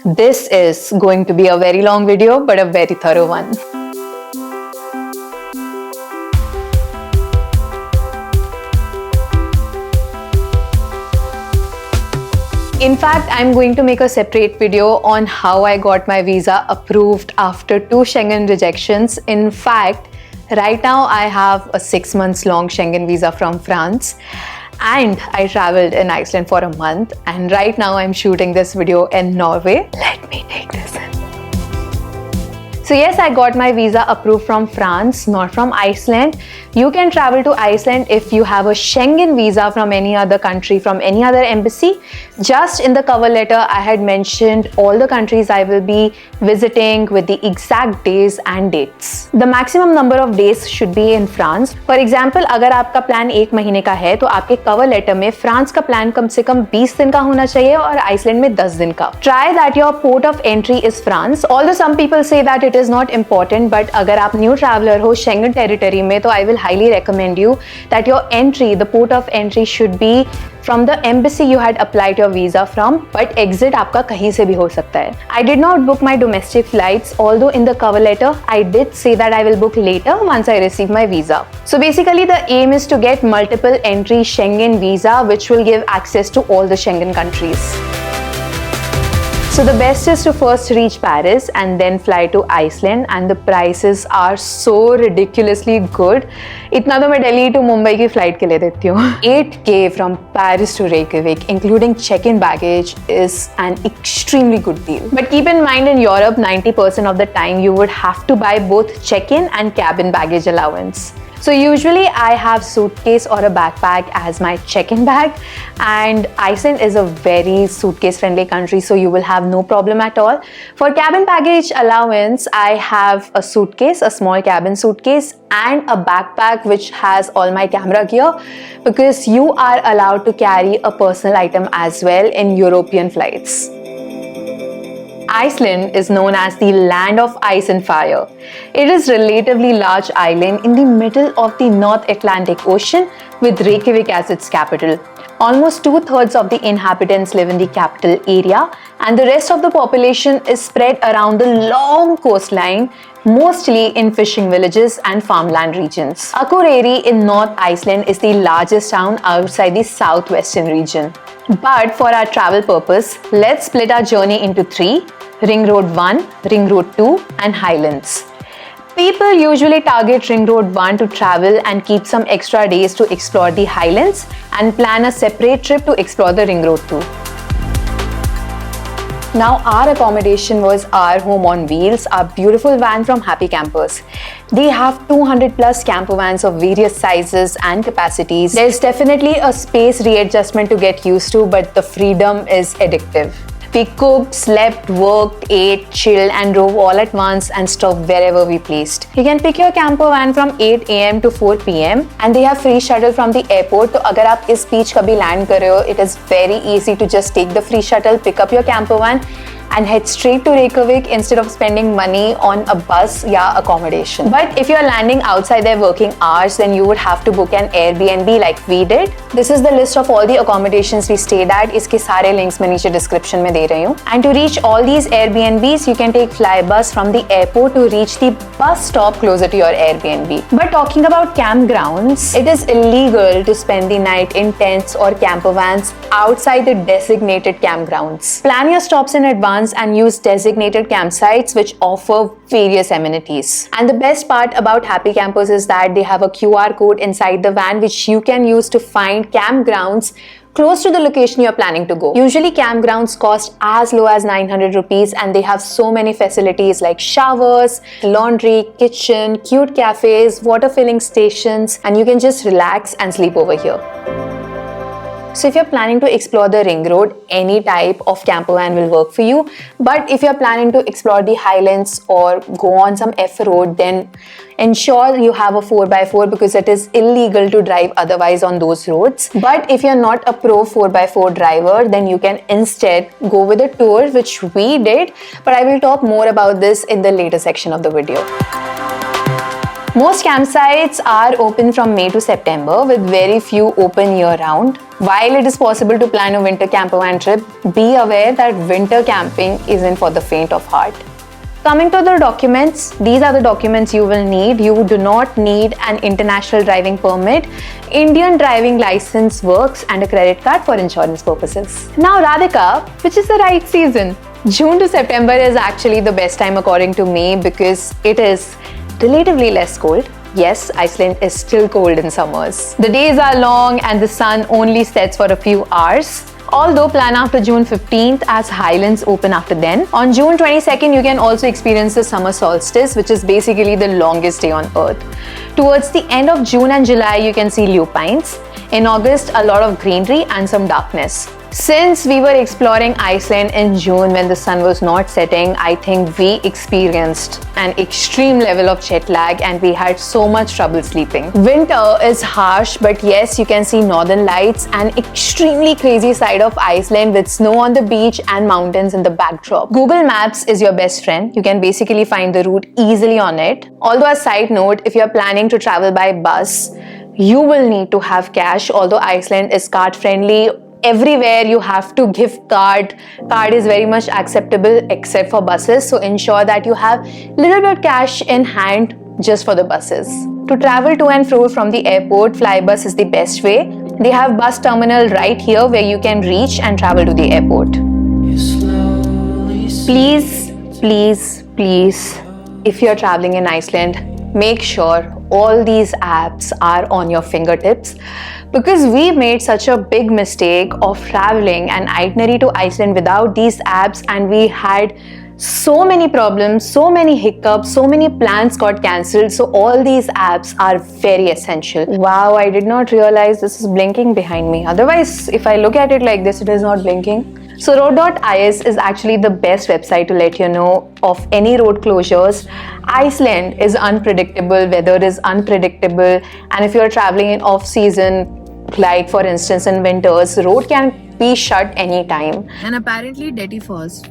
This is going to be a very long video, but a very thorough one. In fact, I'm going to make a separate video on how I got my visa approved after 2 Schengen rejections. In fact, right now I have a 6 months long Schengen visa from France. And I traveled in Iceland for a month, and right now I'm shooting this video in Norway. Let me take this in. So yes, I got my visa approved from France, not from Iceland. You can travel to Iceland if you have a Schengen visa from any other country, from any other embassy. Just in the cover letter, I had mentioned all the countries I will be visiting with the exact days and dates. The maximum number of days should be in France. For example, अगर आपका plan 1 महीने का है तो आपके cover letter में France का plan कम से कम 20 दिन का होना चाहिए और आइसलैंड में 10 दिन का. Try that your port of entry is France. Although some people say that it is not important, but अगर आप new traveler हो Schengen territory में तो I will highly recommend you that your entry, the port of entry should be from the embassy you had applied your visa from, but exit आपका कहीं से भी हो सकता है. I did not book my domestic flights, although in the cover letter I did say that I will book later once I receive my visa. So basically the aim is to get multiple entry Schengen visa which will give access to all the Schengen countries. So the best is to first reach Paris and then fly to Iceland, and the prices are so ridiculously good. इतना तो मैं Delhi to Mumbai की flight के लिए देती हूँ. 8K from Paris to Reykjavik, including check-in baggage, is an extremely good deal. But keep in mind, in Europe, 90% of the time you would have to buy both check-in and cabin baggage allowance. So usually I have suitcase or a backpack as my check-in bag, and Iceland is a very suitcase friendly country, so you will have no problem at all. For cabin baggage allowance, I have a suitcase, a small cabin suitcase, and a backpack which has all my camera gear, because you are allowed to carry a personal item as well in European flights. Iceland is known as the land of ice and fire. It is a relatively large island in the middle of the North Atlantic Ocean with Reykjavik as its capital. Almost 2/3 of the inhabitants live in the capital area, and the rest of the population is spread around the long coastline, mostly in fishing villages and farmland regions. Akureyri in North Iceland is the largest town outside the southwestern region. But for our travel purpose, let's split our journey into 3: Ring Road 1, Ring Road 2, and Highlands. People usually target Ring Road 1 to travel and keep some extra days to explore the Highlands and plan a separate trip to explore the Ring Road 2. Now our accommodation was our home on wheels, our beautiful van from Happy Campers. They have 200 plus campervans of various sizes and capacities. There's definitely a space readjustment to get used to, but the freedom is addictive. We cooked, slept, worked, ate, chilled, and drove all at once and stopped wherever we pleased. You can pick your camper van from 8 AM to 4 PM, and they have free shuttle from the airport. So अगर आप इस बीच कभी land कर रहे हो, it is very easy to just take the free shuttle, pick up your camper van, and head straight to Reykjavik instead of spending money on a bus या accommodation. But if you are landing outside their working hours, then you would have to book an Airbnb like we did. This is the list of all the accommodations we stayed at. इसके सारे links मैं नीचे description में दे रही हूँ. And to reach all these Airbnbs, you can take fly bus from the airport to reach the bus stop closer to your Airbnb. But talking about campgrounds, it is illegal to spend the night in tents or campervans outside the designated campgrounds. Plan your stops in advance and use designated campsites which offer various amenities. And the best part about Happy Campers is that they have a QR code inside the van which you can use to find campgrounds close to the location you're planning to go. Usually campgrounds cost as low as 900 rupees, and they have so many facilities like showers, laundry, kitchen, cute cafes, water filling stations, and you can just relax and sleep over here. So if you're planning to explore the Ring Road, any type of campervan will work for you. But if you're planning to explore the Highlands or go on some F road, then ensure you have a 4x4 because it is illegal to drive otherwise on those roads. But if you're not a pro 4x4 driver, then you can instead go with a tour, which we did. But I will talk more about this in the later section of the video. Most campsites are open from May to September with very few open year-round. While it is possible to plan a winter campervan trip, be aware that winter camping isn't for the faint of heart. Coming to the documents, these are the documents you will need. You do not need an international driving permit. Indian driving license works and a credit card for insurance purposes. Now Radhika, which is the right season? June to September is actually the best time according to me because it is relatively less cold. Yes, Iceland is still cold in summers. The days are long and the sun only sets for a few hours. Although plan after June 15th as Highlands open after then. On June 22nd, you can also experience the summer solstice, which is basically the longest day on earth. Towards the end of June and July, you can see lupines. In August, a lot of greenery and some darkness. Since we were exploring Iceland in June when the sun was not setting, I think we experienced an extreme level of jet lag and we had so much trouble sleeping. Winter is harsh, but yes, you can see northern lights, an extremely crazy side of Iceland with snow on the beach and mountains in the backdrop. Google Maps is your best friend. You can basically find the route easily on it. Although a side note, if you're planning to travel by bus, you will need to have cash. Although Iceland is card friendly, everywhere you have to give card is very much acceptable except for buses, so ensure that you have little bit cash in hand just for the buses. To travel to and fro from the airport, flybus is the best way. They have bus terminal right here where you can reach and travel to the airport. Please, if you're traveling in Iceland, make sure all these apps are on your fingertips, because we made such a big mistake of traveling an itinerary to Iceland without these apps, and we had so many problems, so many hiccups, so many plans got cancelled. So all these apps are very essential. Wow, I did not realize this is blinking behind me. Otherwise, if I look at it like this, it is not blinking. So Road.is is actually the best website to let you know of any road closures. Iceland is unpredictable, weather is unpredictable, and if you're traveling in off-season, like for instance in winters, road can be shut anytime. And apparently Dettifoss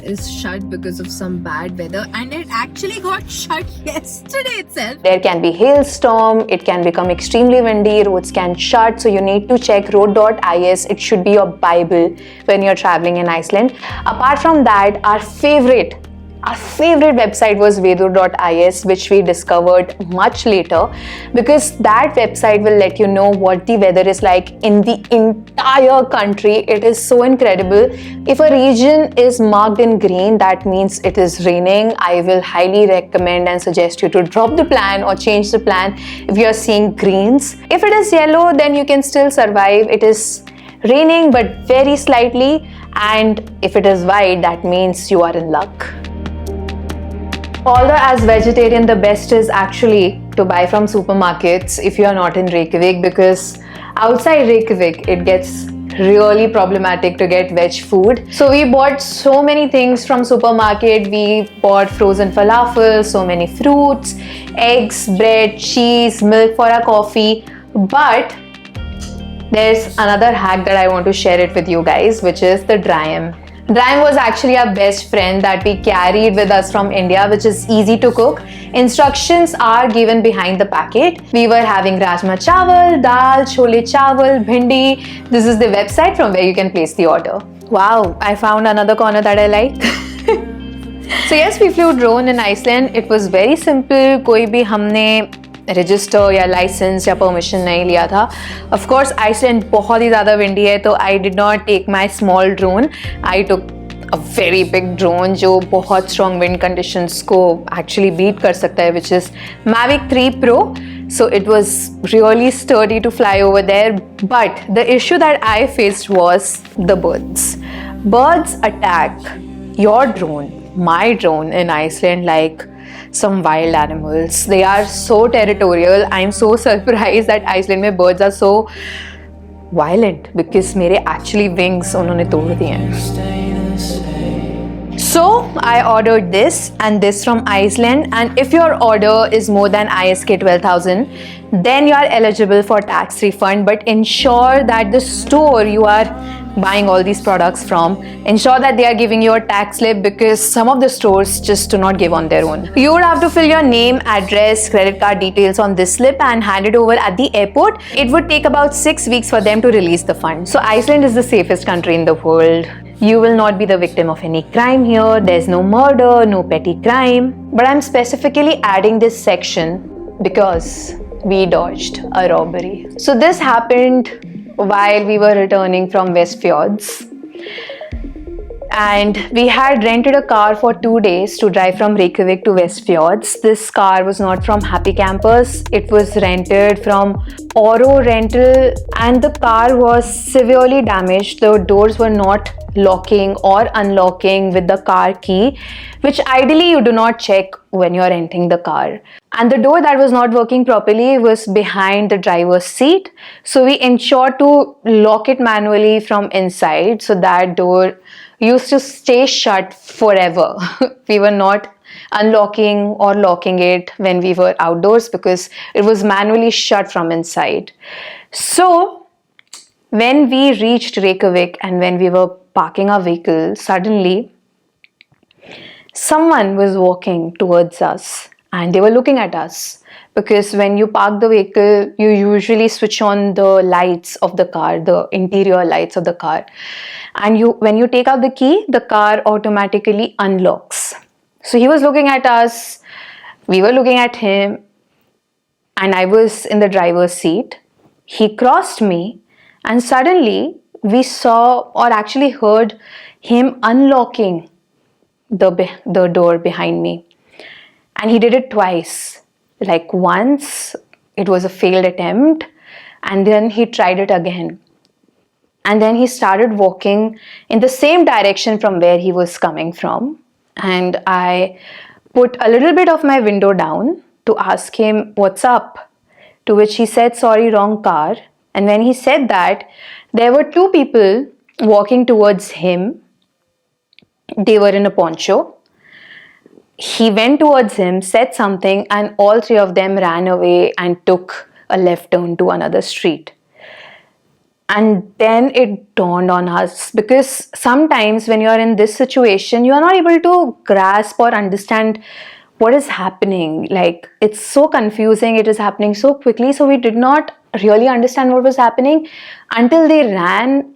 is shut because of some bad weather, and it actually got shut yesterday itself. There can be hailstorm, it can become extremely windy, roads can shut, so you need to check Road.is. It should be your Bible when you're traveling in Iceland. Apart from that, our favorite website was Vedur.is, which we discovered much later, because that website will let you know what the weather is like in the entire country. It is so incredible. If a region is marked in green, that means it is raining. I will highly recommend and suggest you to drop the plan or change the plan if you are seeing greens. If it is yellow, then you can still survive. It is raining but very slightly, and if it is white, that means you are in luck. Although as vegetarian, the best is actually to buy from supermarkets if you are not in Reykjavik, because outside Reykjavik it gets really problematic to get veg food. So we bought so many things from supermarket. We bought frozen falafel, so many fruits, eggs, bread, cheese, milk for our coffee. But there's another hack that I want to share it with you guys, which is the dryam. Dryam was actually our best friend that we carried with us from India, which is easy to cook. Instructions are given behind the packet. We were having rajma chawal, dal, chole chawal, bhindi. This is the website from where you can place the order. Wow, I found another corner that I like. So yes, we flew drone in Iceland. It was very simple. कोई भी हमने register या licence या permission नहीं लिया था. Of course Iceland बहुत ही ज़्यादा विंडी है, तो I did not take my small drone. I took a very big drone जो बहुत स्ट्रॉन्ग विंड कंडीशंस को एक्चुअली बीट कर सकता है, which is Mavic 3 Pro. So it was really sturdy to fly over there. But the issue that I faced was the birds. Birds attack your drone, my drone in Iceland, like some wild animals. They are so territorial. I'm so surprised that Iceland में birds are so violent, because मेरे actually wings उन्होंने तोड़ दिए हैं. So I ordered this and this from Iceland, and if your order is more than ISK 12,000, then you are eligible for tax refund. But ensure that the store you are buying all these products from, ensure that they are giving you a tax slip, because some of the stores just do not give on their own. You would have to fill your name, address, credit card details on this slip and hand it over at the airport. It would take about 6 weeks for them to release the funds. So Iceland is the safest country in the world. You will not be the victim of any crime here. There's no murder, no petty crime. But I'm specifically adding this section because we dodged a robbery. So this happened while we were returning from West Fjords. And we had rented a car for 2 days to drive from Reykjavik to West Fjords. This car was not from Happy Campers. It was rented from Aurora rental, and the car was severely damaged. The doors were not locking or unlocking with the car key, which ideally you do not check when you're renting the car. And the door that was not working properly was behind the driver's seat. So we ensured to lock it manually from inside, so that door used to stay shut forever. We were not unlocking or locking it when we were outdoors because it was manually shut from inside. So when we reached Reykjavik and when we were parking our vehicle, suddenly someone was walking towards us and they were looking at us, because when you park the vehicle, you usually switch on the lights of the car, the interior lights of the car, and when you take out the key, the car automatically unlocks. So he was looking at us, we were looking at him, and I was in the driver's seat. He crossed me, and suddenly we saw, or actually heard, him unlocking the door behind me. And he did it twice. Like once, it was a failed attempt, and then he tried it again. And then he started walking in the same direction from where he was coming from. And I put a little bit of my window down to ask him, "What's up?" To which he said, "Sorry, wrong car." And when he said that, there were 2 people walking towards him. They were in a poncho. He went towards him, said something, and all 3 of them ran away and took a left turn to another street. And then it dawned on us, because sometimes when you're in this situation, you are not able to grasp or understand what is happening. Like, it's so confusing, it is happening so quickly. So we did not really understand what was happening until they ran.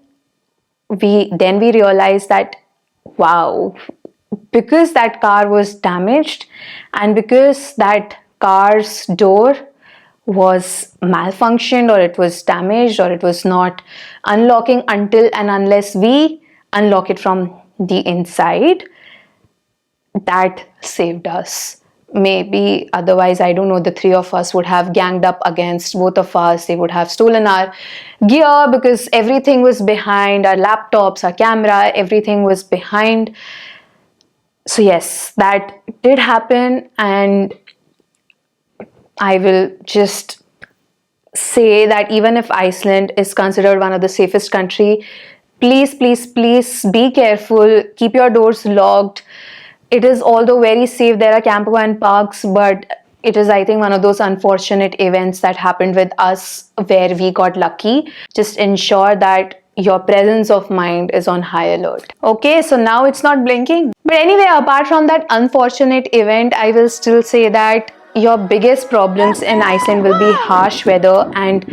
Then we realized that, wow, because that car was damaged and because that car's door was malfunctioned, or it was damaged, or it was not unlocking until and unless we unlock it from the inside, that saved us. Maybe otherwise, I don't know, the 3 of us would have ganged up against both of us. They would have stolen our gear, because everything was behind, our laptops, our camera, everything was behind. So yes, that did happen, and I will just say that even if Iceland is considered one of the safest country, please, please, please be careful. Keep your doors locked. It is, although very safe, there are campervan parks, but it is, I think, one of those unfortunate events that happened with us where we got lucky. Just ensure that your presence of mind is on high alert. Okay, so now it's not blinking. But anyway, apart from that unfortunate event, I will still say that your biggest problems in Iceland will be harsh weather and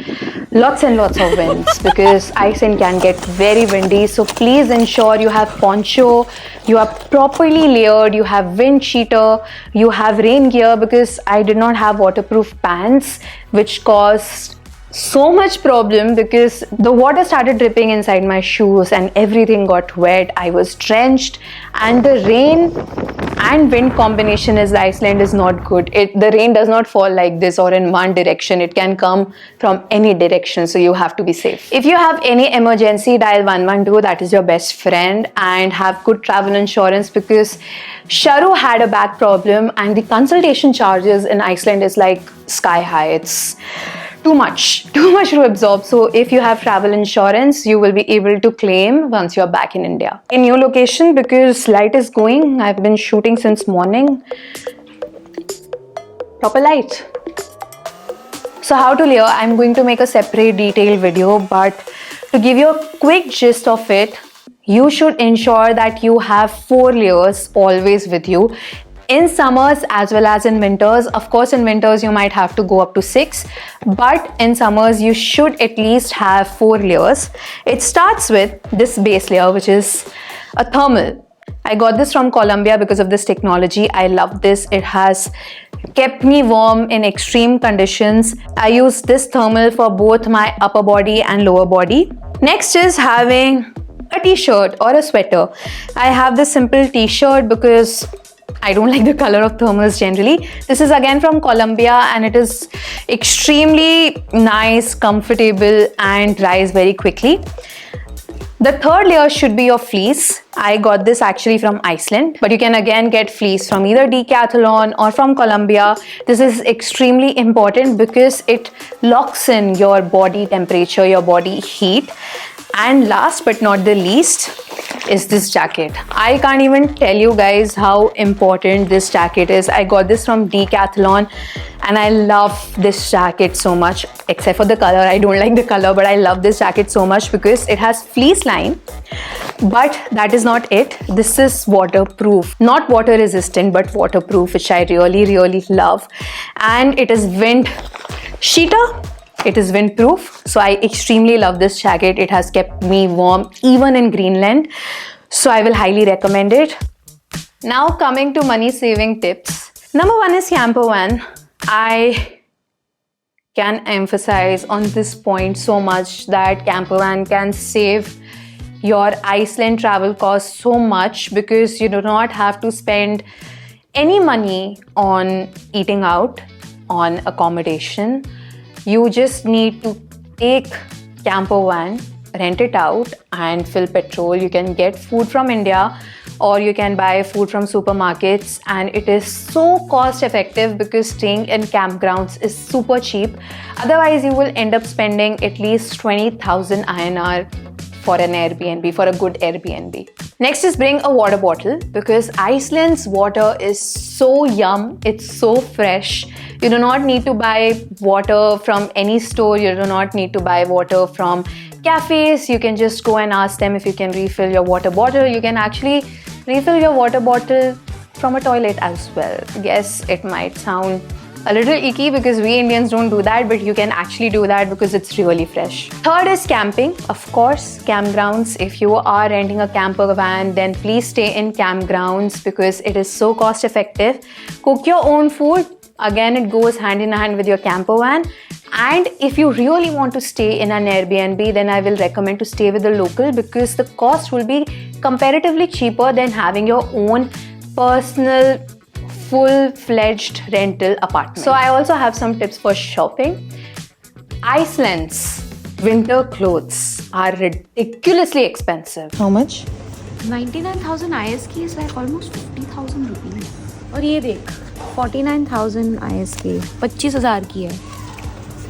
lots of winds, because Iceland can get very windy. So please ensure you have poncho, you are properly layered, you have wind cheater, you have rain gear, because I did not have waterproof pants, which caused so much problem because the water started dripping inside my shoes and everything got wet. I was drenched, and the rain and wind combination in Iceland is not good. The rain does not fall like this or in one direction. It can come from any direction, so you have to be safe. If you have any emergency, dial 112. That is your best friend, and have good travel insurance, because Sharu had a back problem and the consultation charges in Iceland is like sky high. It's too much to absorb. So if you have travel insurance, you will be able to claim once you're back in India. A new location, because light is going. I've been shooting since morning. Proper light. So how to layer, I'm going to make a separate detailed video, but To give you a quick gist of it, you should ensure that you have 4 layers always with you. In summers as well as in winters. Of course, in winters you might have to go up to 6, but in summers you should at least have 4 layers. It starts with this base layer, which is a thermal. I got this from Colombia because of this technology. I love this. It has kept me warm in extreme conditions. I use this thermal for both my upper body and lower body. Next is having a t-shirt or a sweater. I have this simple t-shirt because I don't like the color of thermals generally. This is again from Colombia and it is extremely nice, comfortable and dries very quickly. The third layer should be your fleece. I got this actually from Iceland, but you can again get fleece from either Decathlon or from Colombia. This is extremely important because it locks in your body temperature, your body heat. And last but not the least is this jacket. I can't even tell you guys how important this jacket is. I got this from Decathlon and I love this jacket so much, except for the color. I don't like the color, but I love this jacket so much because it has fleece line. But that is not it. This is waterproof, not water resistant, but waterproof, which I really love. And it is wind cheater. It is windproof, so I extremely love this jacket. It has kept me warm even in Greenland, so I will highly recommend it. Now coming to money saving tips. Number 1 is Campervan. I can emphasize on this point so much that Campervan can save your Iceland travel costs so much because you do not have to spend any money on eating out, on accommodation. You just need to take Campervan, rent it out and fill petrol. You can get food from India or you can buy food from supermarkets, and it is so cost effective because staying in campgrounds is super cheap. Otherwise, you will end up spending at least 20,000 INR for an Airbnb, for a good Airbnb. Next is bring a water bottle because Iceland's water is so yum, it's so fresh. You do not need to buy water from any store, you do not need to buy water from cafes. You can just go and ask them if you can refill your water bottle. You can actually refill your water bottle from a toilet as well. Yes, it might sound a little icky because we Indians don't do that, but you can actually do that because it's really fresh. Third is camping. Of course, campgrounds. If you are renting a camper van, then please stay in campgrounds because it is so cost effective. Cook your own food. Again, it goes hand in hand with your camper van. And if you really want to stay in an Airbnb, then I will recommend to stay with a local because the cost will be comparatively cheaper than having your own personal full-fledged rental apartment. So I also have some tips for shopping. Iceland's winter clothes are ridiculously expensive. How much? 99,000 ISK is like almost 50,000 rupees. और ये देख 49,000 ISK 25,000 की है.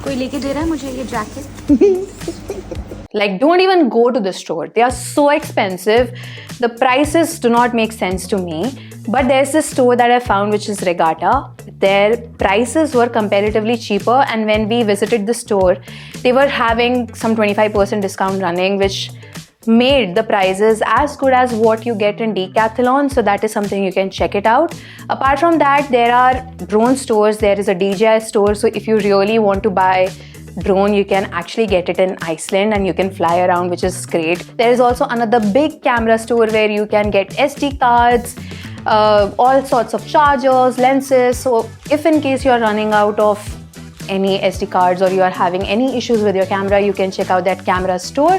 कोई लेके दे रहा है मुझे ये jacket? Like, don't even go to the store. They are so expensive. The prices do not make sense to me. But there's this store that I found which is Regatta. Their prices were comparatively cheaper, and when we visited the store, they were having some 25% discount running, which made the prices as good as what you get in Decathlon. So that is something you can check it out. Apart from that, there are drone stores. There is a DJI store. So if you really want to buy drone, you can actually get it in Iceland and you can fly around, which is great. There is also another big camera store where you can get SD cards, all sorts of chargers, lenses. So if in case you're running out of any SD cards or you are having any issues with your camera, you can check out that camera store.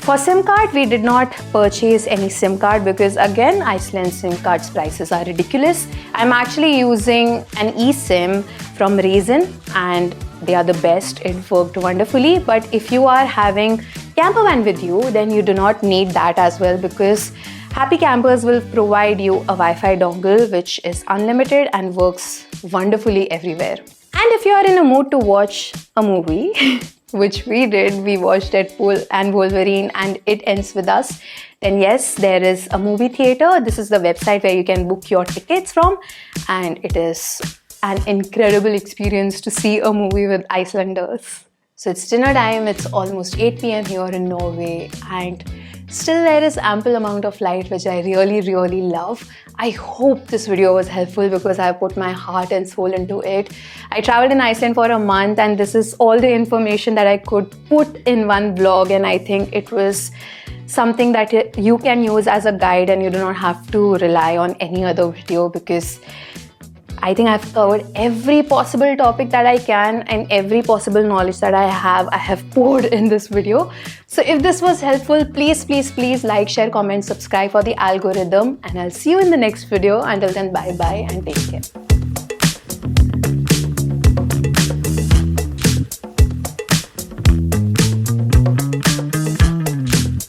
For SIM card, we did not purchase any SIM card because again, Iceland SIM cards prices are ridiculous. I'm actually using an eSIM from Reason and they are the best. It worked wonderfully. But if you are having Campervan with you, then you do not need that as well because Happy Campers will provide you a Wi-Fi dongle which is unlimited and works wonderfully everywhere. And if you are in a mood to watch a movie, which we did, we watched Deadpool and Wolverine and It Ends With Us, then yes, there is a movie theater. This is the website where you can book your tickets from, and it is an incredible experience to see a movie with Icelanders. So it's dinner time, it's almost 8 p.m. here in Norway, and still there is ample amount of light, which I really love. I hope this video was helpful because I put my heart and soul into it. I traveled in Iceland for a month, and this is all the information that I could put in one vlog, and I think it was something that you can use as a guide and you do not have to rely on any other video, because I think I've covered every possible topic that I can, and every possible knowledge that I have poured in this video. So if this was helpful, please like, share, comment, subscribe for the algorithm, and I'll see you in the next video. Until then, bye bye and take care.